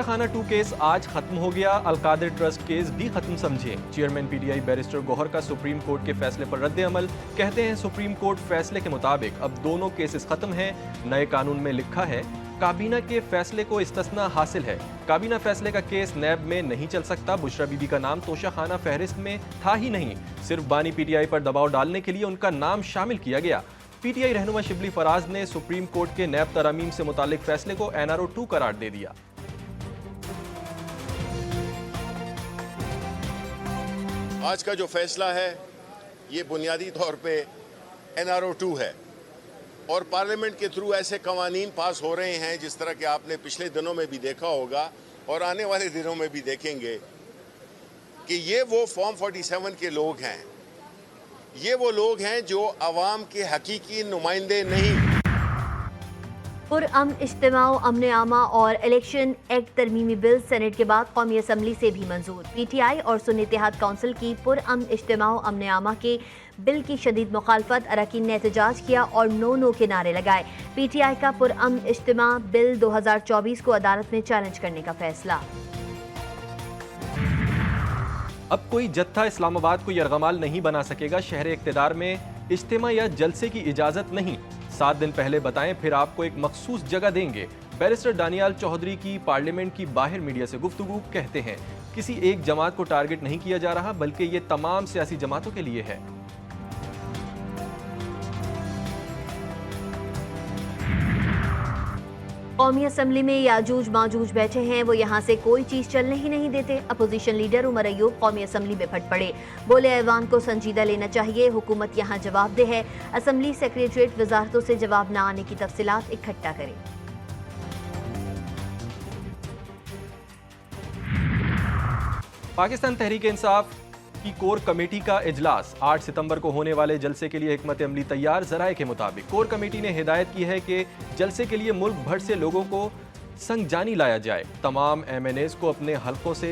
Toshakhana 2 case आज खत्म हो गया। अलकादिर ट्रस्ट केस भी खत्म समझें। चेयरमैन पीटीआई बैरिस्टर गौहर का सुप्रीम कोर्ट के फैसले पर रद्द अमल। कहते हैं सुप्रीम कोर्ट फैसले के मुताबिक अब दोनों केसेस खत्म हैं। नए कानून में लिखा है काबीना के फैसले को इस्तिस्ना हासिल है। काबीना फैसले का केस नैब में नहीं चल सकता। बुशरा बीबी का नाम तोशाखाना फहरिस्त में था ही नहीं, सिर्फ बानी पीटीआई पर दबाव डालने के लिए उनका नाम शामिल किया गया। पीटीआई रहनुमा शिबली फराज ने सुप्रीम कोर्ट के नैब तरामीम से मुतालिक फैसले को NRO 2 करार दे दिया। आज का जो फैसला है ये बुनियादी तौर पे NRO 2 है और पार्लियामेंट के थ्रू ऐसे कवानीन पास हो रहे हैं जिस तरह के आपने पिछले दिनों में भी देखा होगा और आने वाले दिनों में भी देखेंगे कि ये वो फॉर्म 47 के लोग हैं, ये वो लोग हैं जो अवाम के हकीकी नुमाइंदे नहीं। पुरअमन इज्तिमाओ अमन आमा और इलेक्शन एक्ट तरमीमी बिल सेनेट के बाद कौमी असम्बली से भी मंजूर। पीटीआई और सुन्नी इत्तेहाद काउंसिल की पुरअमन इज्तिमाओ अमन आमा के बिल की शदीद मुखालफत, अरकान ने एहतजाज किया और नो के नारे लगाए। पीटीआई का पुरअमन इज्तिमा बिल 2024 को अदालत में चैलेंज करने का फैसला। अब कोई जत्था इस्लामाबाद को यरगमाल नहीं बना सकेगा। शहर इक्तदार में इज्तिमा या जलसे की इजाजत नहीं। 7 दिन पहले बताएं फिर आपको एक मखसूस जगह देंगे। बैरिस्टर दानियाल चौधरी की पार्लियामेंट की बाहर मीडिया से गुफ्तगू। कहते हैं किसी एक जमात को टारगेट नहीं किया जा रहा, बल्कि ये तमाम सियासी जमातों के लिए है। कौमी असम्बली में याजूज माजूज बैठे हैं, वो यहाँ से कोई चीज चलने ही नहीं देते। अपोजिशन लीडर उमर अयूब कौमी असम्बली में फट पड़े, बोले ऐवान को संजीदा लेना चाहिए, हुकूमत यहाँ जवाबदेह है। असम्बली सेक्रेटरीट वजारतों से जवाब न आने की तफसीलात इकट्ठा करे। पाकिस्तान तहरीक इंसाफ की कोर कमेटी का इजलास 8 सितंबर को होने वाले जलसे के लिए हिकमत अमली तैयार। जराए के मुताबिक कोर कमेटी ने हिदायत की है कि जलसे के लिए मुल्क भर से लोगों को संगजानी लाया जाए। तमाम MNAs को अपने हलकों से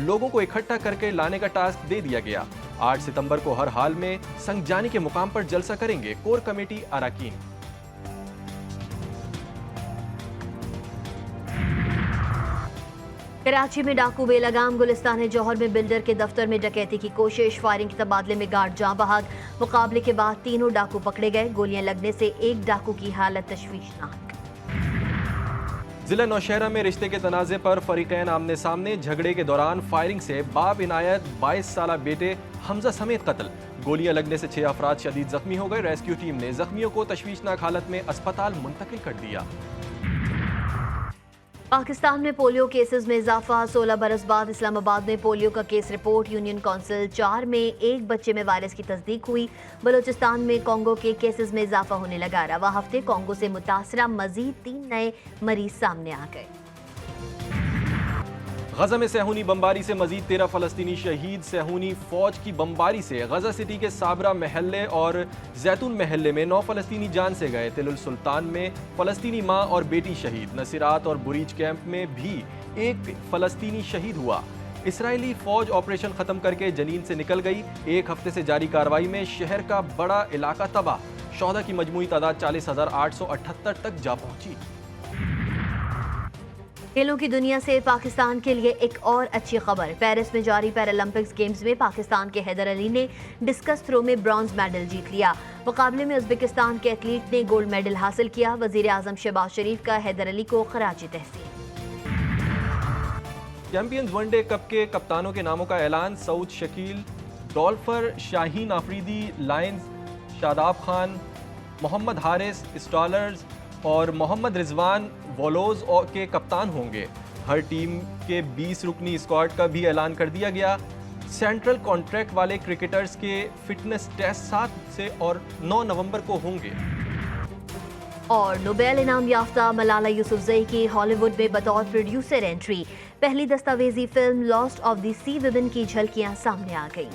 लोगों को इकट्ठा करके लाने का टास्क दे दिया गया। 8 सितंबर को हर हाल में संगजानी के मुकाम पर जलसा करेंगे कोर कमेटी अरकान। कराची में डाकू बेलगाम। गुलिस्तान जौहर में बिल्डर के दफ्तर में डकैती की कोशिश, फायरिंग के तबादले में गार्ड जाँ बहाक। मुकाबले के बाद तीनों डाकू पकड़े गए। गोलियां लगने से एक डाकू की हालत तशवीशनाक। जिला नौशहरा में रिश्ते के तनाज़े पर फरीकैन आमने सामने। झगड़े के दौरान फायरिंग से बाप इनायत 22 साला बेटे हमजा समेत कत्ल। गोलियां लगने से 6 अफराद शदीद जख्मी हो गए। रेस्क्यू टीम ने जख्मियों को तशवीशनाक हालत में अस्पताल मुंतकिल कर दिया। पाकिस्तान में पोलियो केसेस में इजाफा। 16 बरस बाद इस्लामाबाद में पोलियो का केस रिपोर्ट। यूनियन काउंसिल 4 में एक बच्चे में वायरस की तस्दीक हुई। बलूचिस्तान में कोंगो के केसेस में इजाफा होने लगा। रवा हफ्ते कोंगो से मुतासरा मजीद 3 नए मरीज सामने आ गए। गजा में सेहूनी बमबारी से मजीद 13 फलस्तीनी शहीद। सेहूनी फौज की बमबारी से गजा सिटी के साबरा महल्ले और जैतून महल्ले में 9 फलस्तीनी जान से गए। तिलुल सुल्तान में फलस्तीनी मां और बेटी शहीद। नसीरात और बुरीज कैंप में भी एक फलस्तीनी शहीद हुआ। इसराइली फौज ऑपरेशन खत्म करके जनीन से निकल गई। 1 हफ्ते से जारी कार्रवाई में शहर का बड़ा इलाका तबाह। शोहदा की मजमूई तादाद 40,878 तक जा पहुंची। खेलों की दुनिया से पाकिस्तान के लिए एक और अच्छी खबर। पेरिस में जारी पैरालंपिक्स गेम्स में पाकिस्तान के हैदर अली ने डिस्कस थ्रो में ब्रॉन्ज मेडल जीत लिया। मुकाबले में उज़्बेकिस्तान के एथलीट ने गोल्ड मेडल हासिल किया। वजीर आजम शहबाज शरीफ का हैदर अली को खराज तहसीन। चैंपियंस वनडे कप के कप्तानों के नामों का ऐलान। सऊद शकील डॉल्फर, शाहीन आफरीदी लायंस, शादाब खान, मोहम्मद हारिस स्टॉलर्स और मोहम्मद रिजवान वॉलोज के कप्तान होंगे। हर टीम के 20 रुकनी स्क्वाड का भी ऐलान कर दिया गया। सेंट्रल कॉन्ट्रैक्ट वाले क्रिकेटर्स के फिटनेस टेस्ट 7 से और 9 नवंबर को होंगे। और नोबेल इनाम याफ्ता मलाला यूसुफजई की हॉलीवुड में बतौर प्रोड्यूसर एंट्री। पहली दस्तावेजी film Lost of the Sea Women की झलकियां सामने आ गईं।